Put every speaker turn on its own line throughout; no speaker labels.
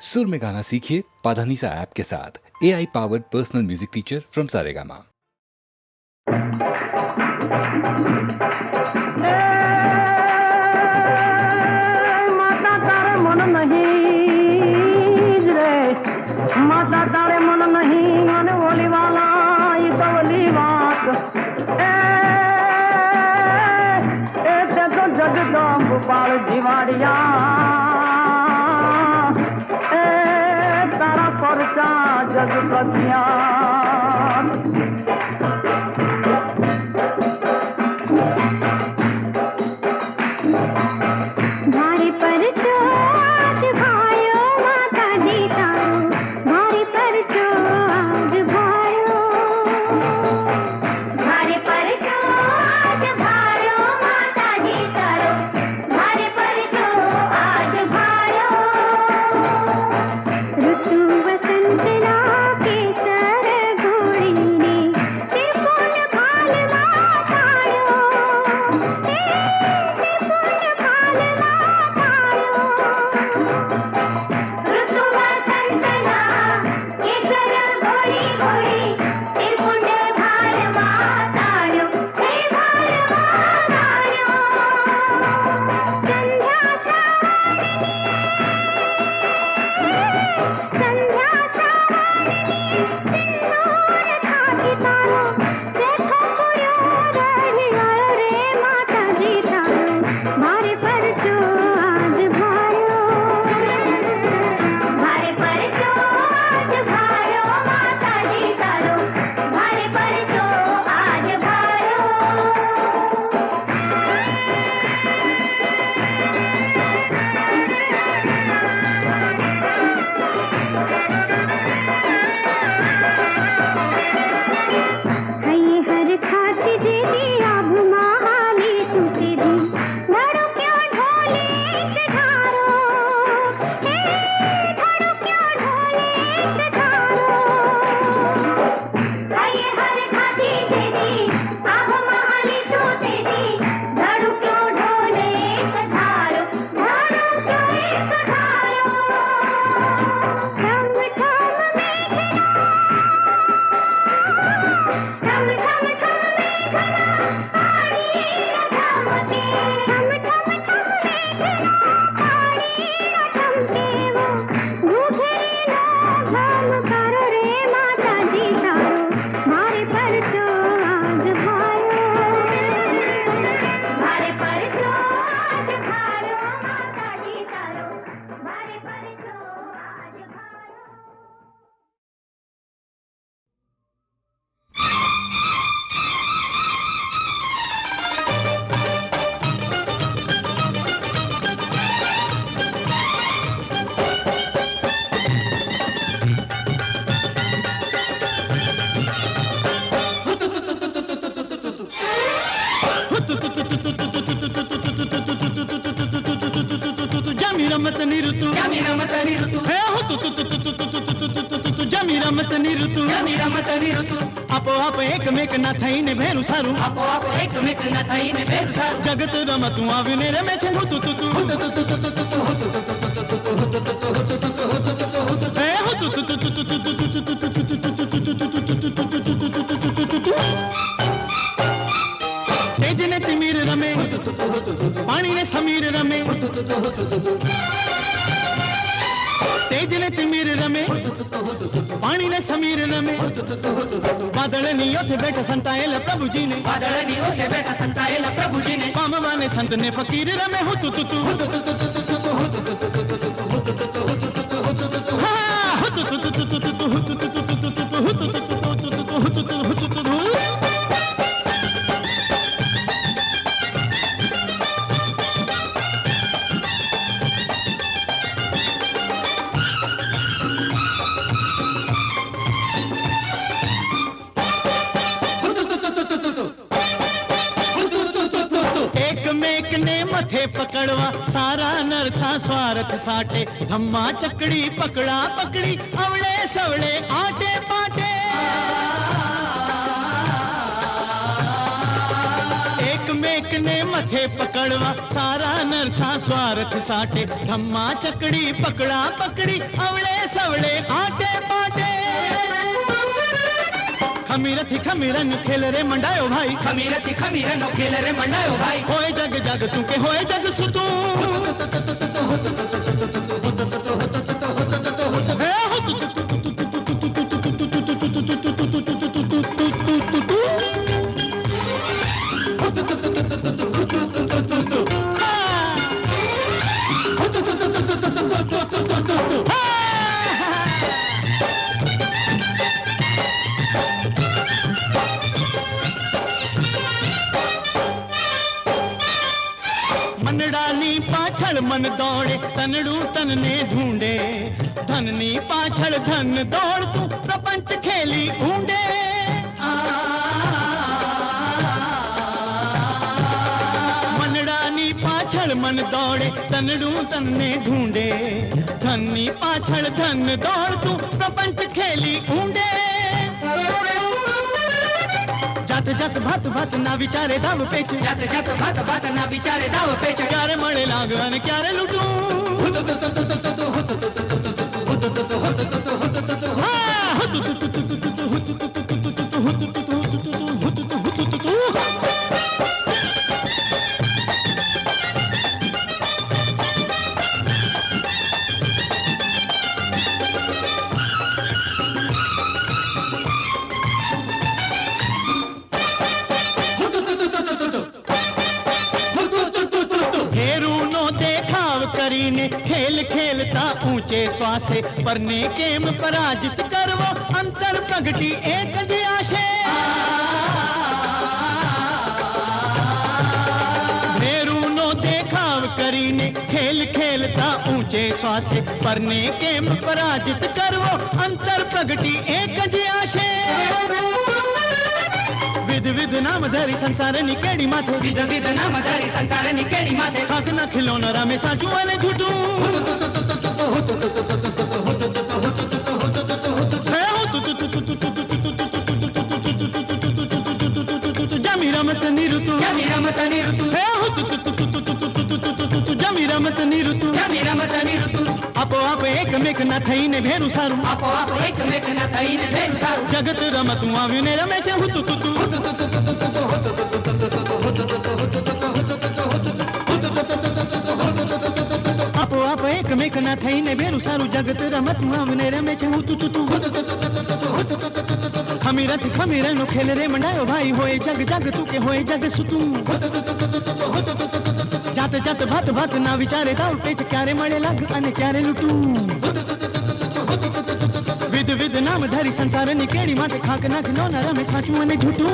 सुर में गाना सीखिए पाधानीसा ऐप के साथ। AI powered personal music teacher from Saregama.
माता तारे मन नहीं रे, माता तारे मन नहीं मन बोली वाला ये कवली बात ए तो जगदम गोपाल जीवाड़िया तारा परचा जगपतिया
आपोआप एकमेक न थईने भेरु सारू
आपोआप एकमेक न थईने भेरु सारू
जगत रमतु आविने रमे छे हुतु तुतु हुतु तुतु तुतु तुतु हुतु तुतु तुतु हुतु तुतु हुतु तुतु हुतु तुतु हुतु हे हुतु तुतु तुतु तुतु तुतु तुतु तुतु तुतु तुतु तुतु तेज ने तिमिर रमे पानी ने समीर रमे तेज ने तिमिर रमे पानी ने समीर रमे बादल नियो थे बैठा संताएला प्रभु जी ने
बादल नियो थे बैठा संताएला प्रभु जी ने
पामवा ने संत ने फकीर रमे हुतु तुतु हुतु तुतु तुतु तुतु हुतु तुतु तुतु तुतु हुतु तुतु तुतु हुतु तुतु तुतु हुतु तुतु तुतु हुतु तुतु तुतु हुतु तुतु हुतु तुतु मथे पकड़वा सारा नरसा स्वार्थ साटे धम्मा चकड़ी पकड़ा पकड़ी अवड़े सवड़े आटे पाटे एक मेक ने माथे पकड़वा सारा नरसा स्वार्थ साटे धम्मा चकड़ी पकड़ा पकड़ी अवळे सवळे आटे पाटे खमीरन खेल रे मंडायो भाई
खमीरन खेल रे मंडायो भाई
होए जग जग तू के होए जग सुतू मनडानी पाछड़ मन दौड़े तनड़ू तनने ढूंढे धननी पाछड़ धन दौड़ तू प्रपंच खेली ढूंढे मनडानी पाछड़ मन दौड़े तनड़ू तनने ढूंढे धननी पाछड़ धन दौड़ तू प्रपंच खेली ढूंढे जात जात भात भात ना विचारे दाव पेच
जात जात भात भात ना विचारे दाव पेच
क्यारे मळे लागन क्यारे लुटू खेल खेलता ऊंचे श्वासे परने केम पराजित करवो अंतर प्रगति एक जी आशे भेरूनो देखाव करीने खेल खेलता ऊंचे श्वासे परने केम पराजित करवो अंतर प्रगति एक जी आशे विध विध नाम धरी संसार नि केड़ी माथे
विध विध नाम धरी संसार नि केड़ी माथे
खाक न खिलौना रामे साजू वाले झूठू जमी रमत निरुतु जमी रमत निरुतु अपो आप एक मेक न थई ने भेरु सारू
आपो आप एक मेक न थई ने भेरु सारू
जगत रमतु आव्यु ने रमे छे हुतु तुतु अपो आप एक मेक न थई ने भेरु सारू जगत रमतु आव्यु ने रमे छे हुतु तुतु खमीरन खेल रे मंडायो भाई होए जग जग तू के होए जग सुतू जात जात भात भात ना विचारे दाव पेच क्यारे मळे लाग अने क्यारे लुटू विध विध नाम धरी संसार नि केड़ी माथे खाक ना खिलौना रमे साचू अने झूठू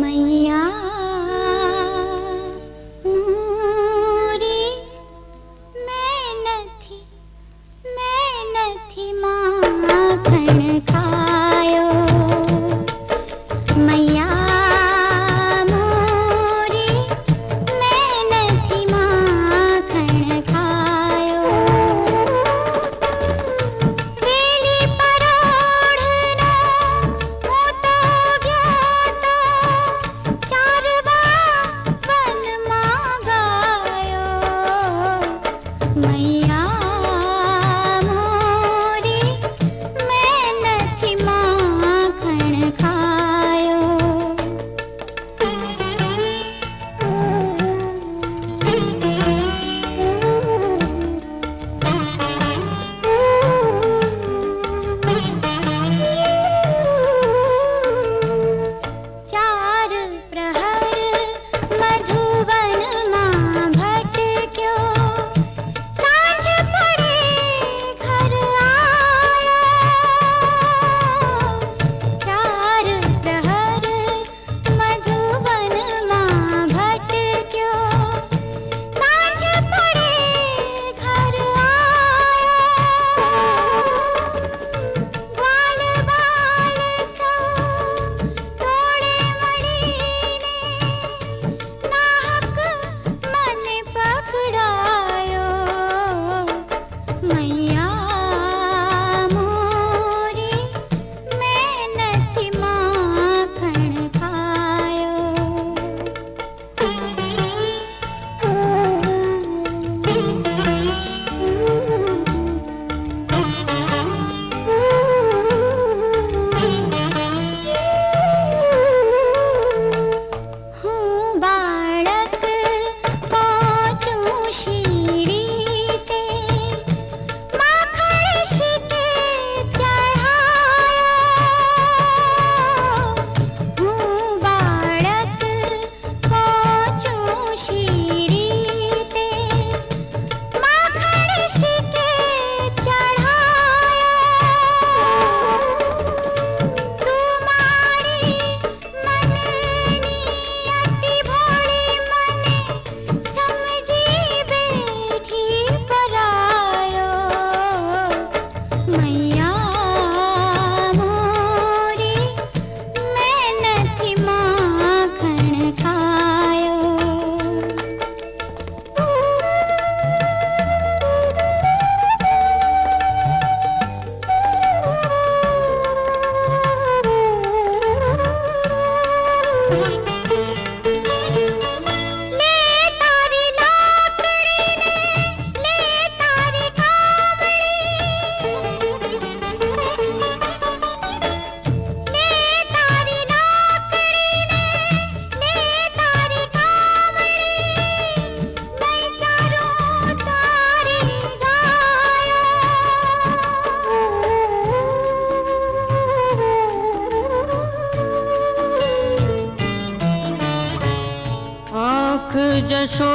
मैया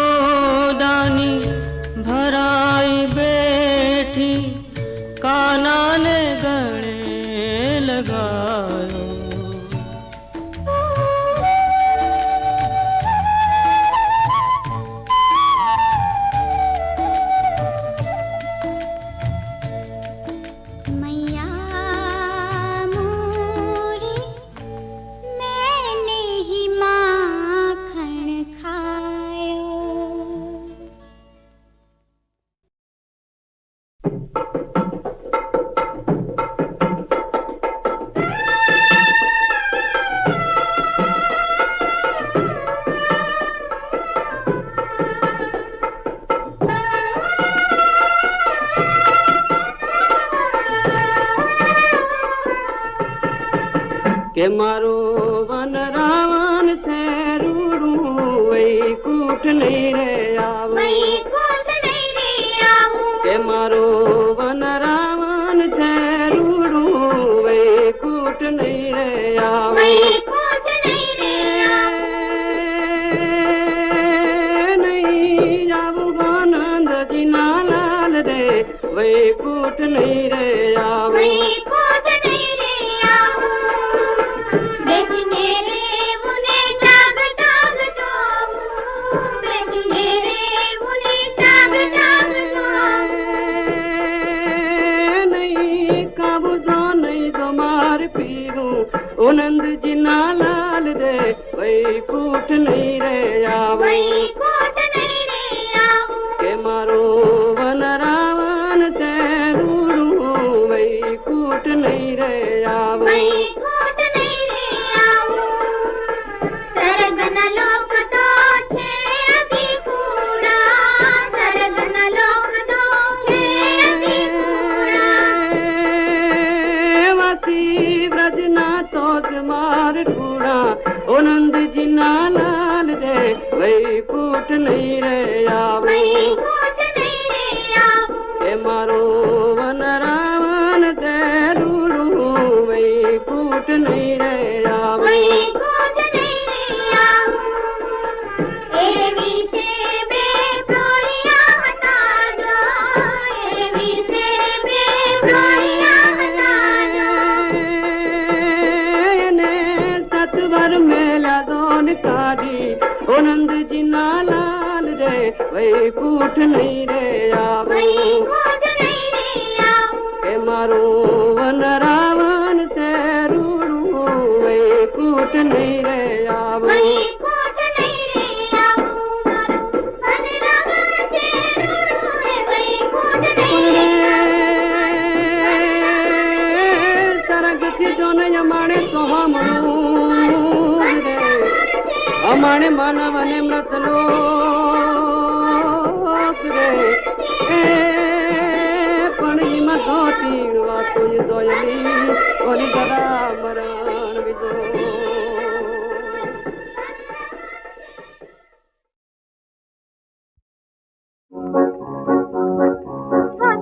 यशोदानी भराई बैठी काना ने गले लगायो
मैया मोरी मैंने ही माखन खायो।
के मारो वन रावण से रूड़ू वही कूट नहीं रे आवो के मारो वन रावण से रूड़ू वही कूट नहीं रे आवो नहीं आवो आनंद जी लाल रे वही कूट नहीं रे आवो नंद जी लाल रे वही कूट नहीं रे आवो के मारो वन रावण से रूड़ू वही कूट नहीं रे आवो मार ढूंढा ओ नंद जी लाल रे वही कूट नहीं रे आवो के मारो वन रावण से रूड़ू वही कूट नहीं रे आवो मेला दोन काढ़ी ओ नंद जी लाल रे वही कूट नहीं रे आवो के मारो वन रावण से रूड़ू वही कूट नहीं रे आवो सरग थी जोन यमाने सोहमरू अमाने मानव ने मृत लोक रे पणी मधोती वातु दोयली ओली गदा मरण विदो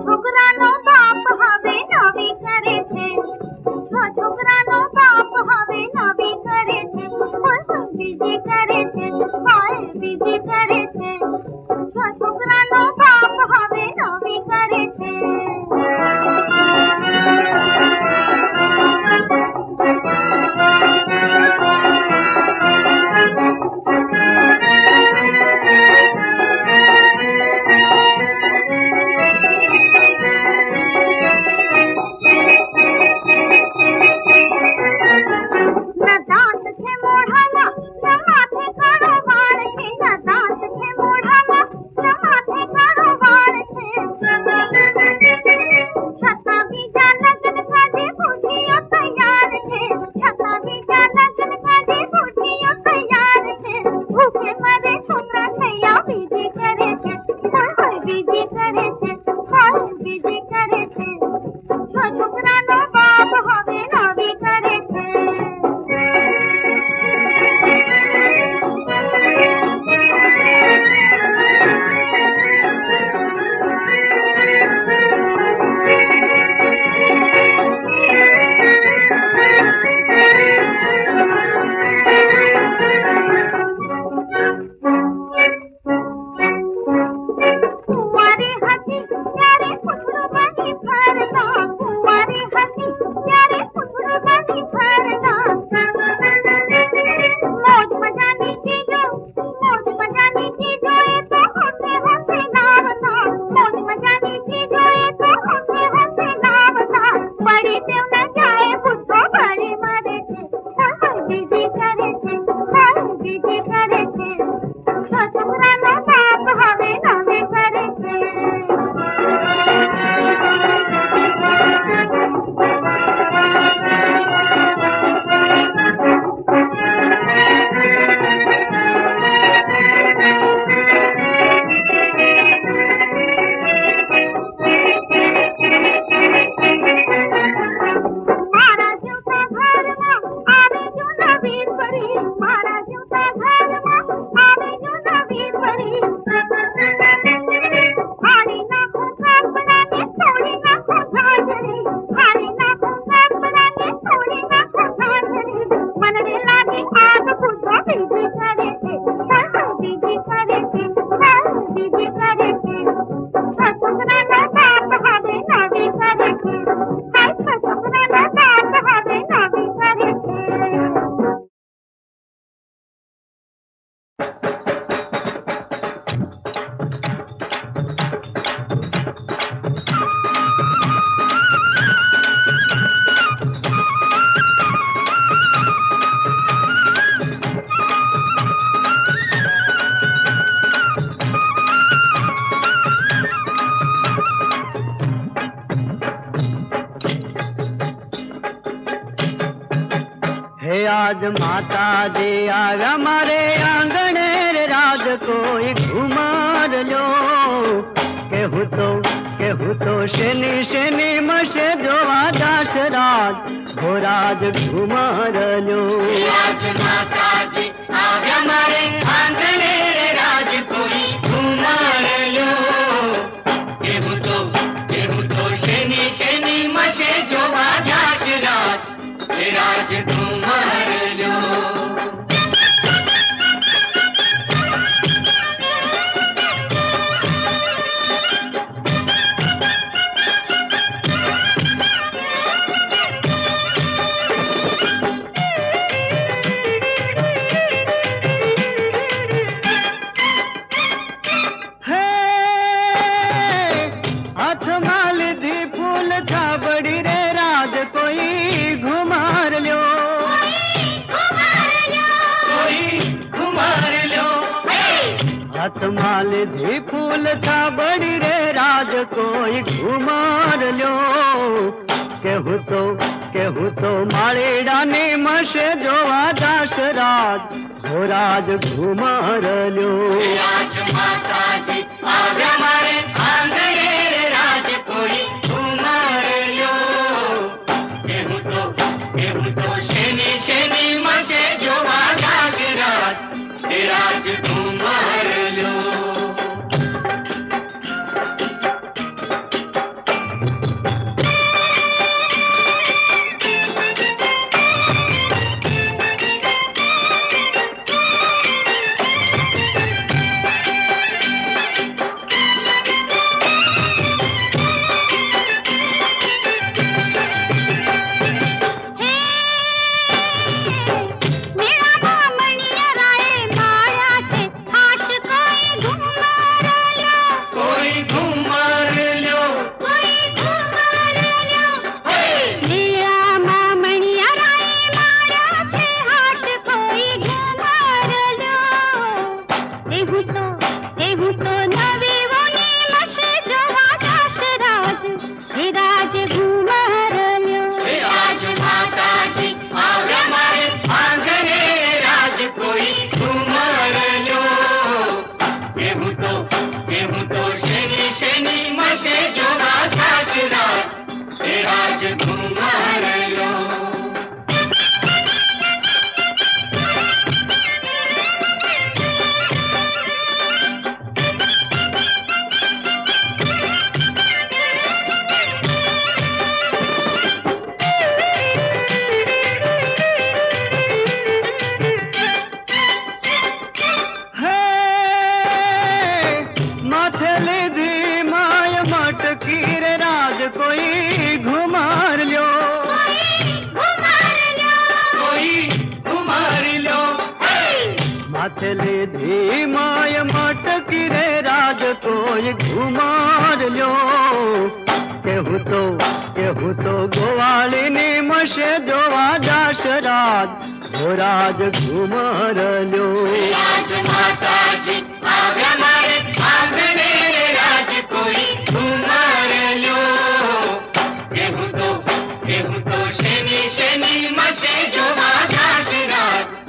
छोकरानो बाप હવે નવી કરે છે છોકરાનો બાપ હવે નવી કરે છે બીજી કરે છે હાય બીજી કરે
आज माता जी आव्या मारे आंगणे रे राज कोई घुमार लो केहू तो शनि शनि मशे जोवा दास राज हो राज घुमार लो
आज माता जी आव्या मारे आंगणे रे राज कोई घुमार लो केहू तो शनि शनि मशे जोवा दास राज घुमार लो
माल धी फूल था बड़ी रे राज कोई घुमार लो केहू तो माड़ेड़ा ने मशे जोवा दास राज हो राज घुमार लो
आज माता जी आव्या मारे आंगणे रे राज कोई घुमार लो केहू तो शनि शनि मशे जोवा दास राज घुमार लो
चले धी माय मटकी रे राज कोई घुमार लो केहू तो गोवाली ने मशे जोवा दास राज हो राज घुमार लो
आज माता जी आव्या मारे आंगणे रे राज कोई घुमार लो केहू तो शनि शनि मशे जोवा दास राज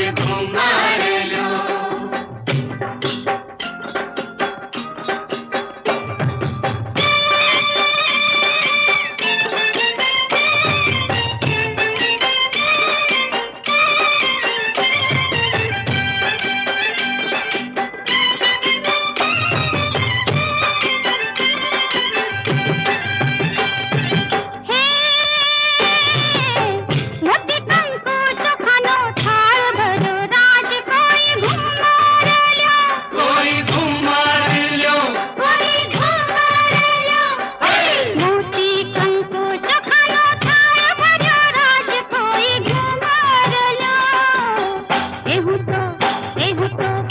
घुमार लो
केहू तो